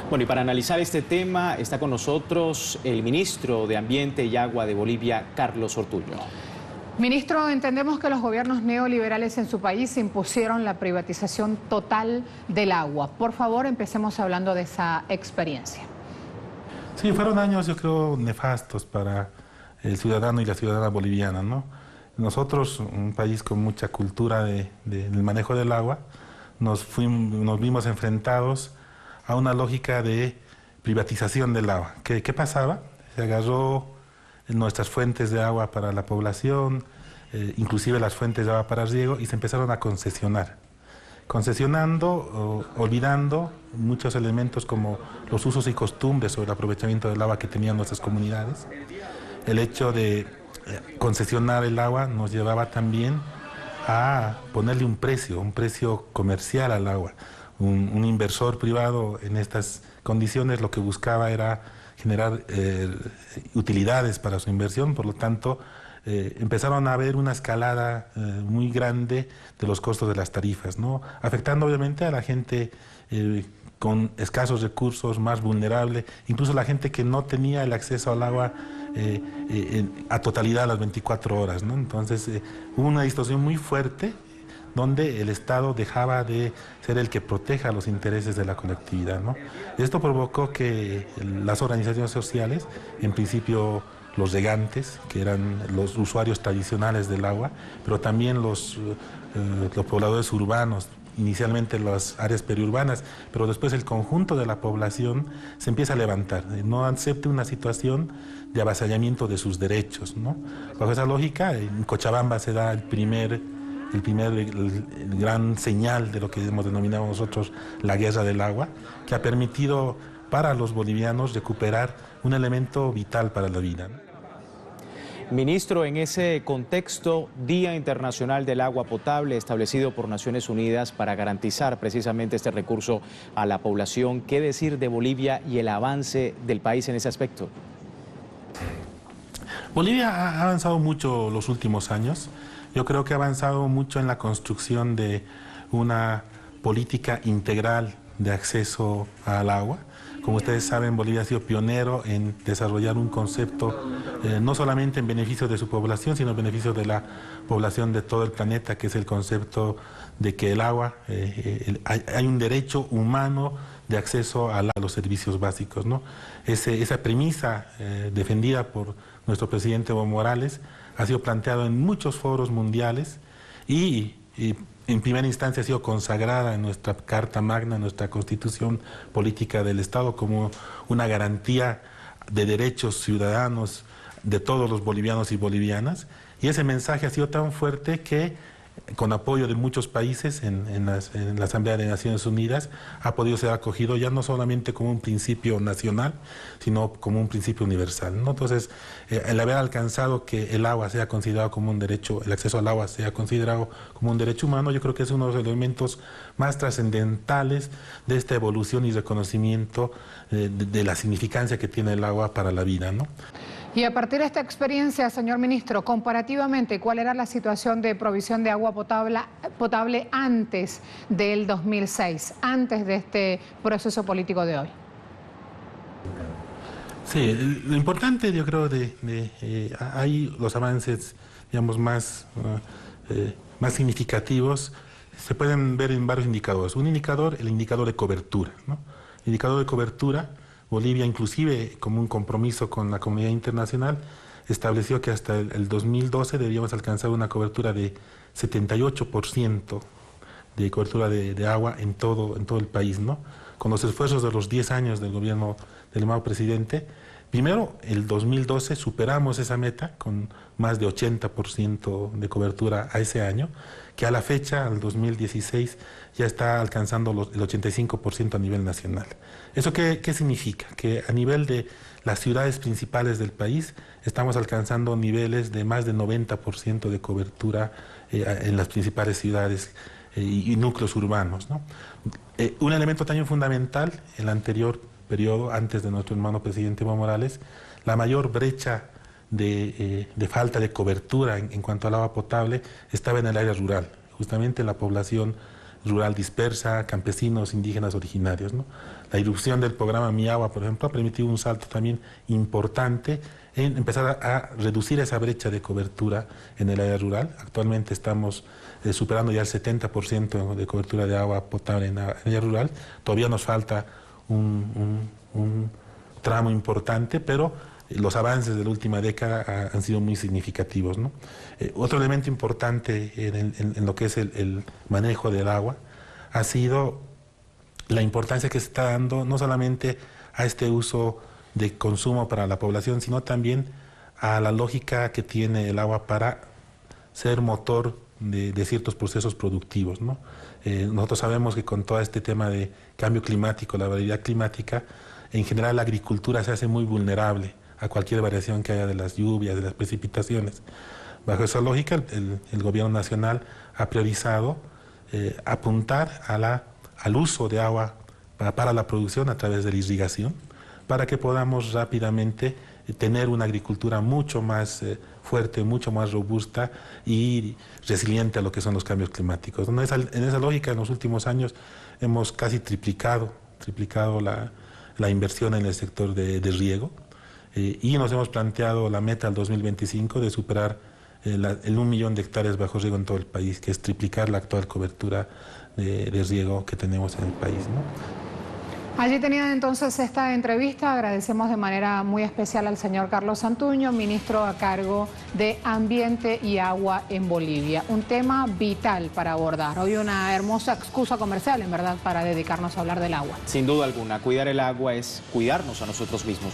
Bueno, y para analizar este tema está con nosotros el ministro de Ambiente y Agua de Bolivia, Carlos Ortuño. Ministro, entendemos que los gobiernos neoliberales en su país impusieron la privatización total del agua. Por favor, empecemos hablando de esa experiencia. Sí, fueron años, yo creo, nefastos para el ciudadano y la ciudadana boliviana, ¿no? Nosotros, un país con mucha cultura del manejo del agua, nos vimos enfrentados a una lógica de privatización del agua. ¿Qué pasaba? Se agarró nuestras fuentes de agua para la población, inclusive las fuentes de agua para riego, y se empezaron a concesionar. Concesionando, olvidando muchos elementos como los usos y costumbres sobre el aprovechamiento del agua que tenían nuestras comunidades. El hecho de concesionar el agua nos llevaba también a ponerle un precio comercial al agua. Un inversor privado en estas condiciones lo que buscaba era generar utilidades para su inversión, por lo tanto empezaron a haber una escalada muy grande de los costos de las tarifas, ¿no? Afectando obviamente a la gente con escasos recursos, más vulnerable, incluso la gente que no tenía el acceso al agua a totalidad a las 24 horas, ¿no? Entonces hubo una distorsión muy fuerte donde el Estado dejaba de ser el que proteja los intereses de la colectividad, ¿no? Esto provocó que las organizaciones sociales, en principio los regantes, que eran los usuarios tradicionales del agua, pero también los pobladores urbanos, inicialmente las áreas periurbanas, pero después el conjunto de la población se empieza a levantar, no acepte una situación de avasallamiento de sus derechos, ¿no? Bajo esa lógica, en Cochabamba se da el gran señal de lo que hemos denominado nosotros la guerra del agua, que ha permitido para los bolivianos recuperar un elemento vital para la vida, ¿no? Ministro, en ese contexto, Día Internacional del Agua Potable, establecido por Naciones Unidas para garantizar precisamente este recurso a la población, ¿qué decir de Bolivia y el avance del país en ese aspecto? Bolivia ha avanzado mucho los últimos años. Yo creo que ha avanzado mucho en la construcción de una política integral de acceso al agua. Como ustedes saben, Bolivia ha sido pionero en desarrollar un concepto no solamente en beneficio de su población, sino en beneficio de la población de todo el planeta, que es el concepto de que el agua, hay un derecho humano de acceso a los servicios básicos, ¿no? Esa premisa defendida por nuestro presidente Evo Morales ha sido planteado en muchos foros mundiales y en primera instancia ha sido consagrada en nuestra Carta Magna, en nuestra Constitución Política del Estado, como una garantía de derechos ciudadanos de todos los bolivianos y bolivianas. Y ese mensaje ha sido tan fuerte que, con apoyo de muchos países en la Asamblea de Naciones Unidas, ha podido ser acogido ya no solamente como un principio nacional, sino como un principio universal, ¿no? Entonces, el haber alcanzado que el agua sea considerado como un derecho, el acceso al agua sea considerado como un derecho humano, yo creo que es uno de los elementos más trascendentales de esta evolución y reconocimiento de la significancia que tiene el agua para la vida, ¿no? Y a partir de esta experiencia, señor ministro, comparativamente, ¿cuál era la situación de provisión de agua potable antes del 2006, antes de este proceso político de hoy? Sí, lo importante, yo creo, hay los avances, digamos, más significativos, se pueden ver en varios indicadores. Un indicador, el indicador de cobertura, ¿no? El indicador de cobertura, Bolivia, inclusive como un compromiso con la comunidad internacional, estableció que hasta el 2012 debíamos alcanzar una cobertura de 78% de cobertura de agua en todo el país, ¿no? Con los esfuerzos de los 10 años del gobierno del nuevo presidente, primero, el 2012 superamos esa meta con más de 80% de cobertura a ese año, que a la fecha, al 2016, ya está alcanzando el 85% a nivel nacional. ¿Eso qué significa? Que a nivel de las ciudades principales del país estamos alcanzando niveles de más de 90% de cobertura en las principales ciudades y núcleos urbanos, ¿no? Un elemento también fundamental, el anterior periodo, antes de nuestro hermano presidente Evo Morales, la mayor brecha de falta de cobertura en cuanto al agua potable estaba en el área rural, justamente en la población rural dispersa, campesinos, indígenas originarios, ¿no? La irrupción del programa Mi Agua, por ejemplo, ha permitido un salto también importante en empezar a reducir esa brecha de cobertura en el área rural. Actualmente estamos superando ya el 70% de cobertura de agua potable en el área rural. Todavía nos falta un tramo importante, pero los avances de la última década han sido muy significativos, ¿no? Otro elemento importante en lo que es el manejo del agua ha sido la importancia que se está dando no solamente a este uso de consumo para la población, sino también a la lógica que tiene el agua para ser motor de ciertos procesos productivos, ¿no? Nosotros sabemos que con todo este tema de cambio climático, la variabilidad climática, en general la agricultura se hace muy vulnerable a cualquier variación que haya de las lluvias, de las precipitaciones. Bajo esa lógica, el gobierno nacional ha priorizado apuntar al uso de agua para la producción a través de la irrigación, para que podamos rápidamente tener una agricultura mucho más fuerte, mucho más robusta y resiliente a lo que son los cambios climáticos. En esa lógica, en los últimos años hemos casi triplicado la inversión en el sector de riego, y nos hemos planteado la meta al 2025 de superar el 1 millón de hectáreas bajo riego en todo el país, que es triplicar la actual cobertura de riego que tenemos en el país, ¿no? Allí tenían entonces esta entrevista. Agradecemos de manera muy especial al señor Carlos Santuño, ministro a cargo de Ambiente y Agua en Bolivia. Un tema vital para abordar. Hoy una hermosa excusa comercial, en verdad, para dedicarnos a hablar del agua. Sin duda alguna, cuidar el agua es cuidarnos a nosotros mismos.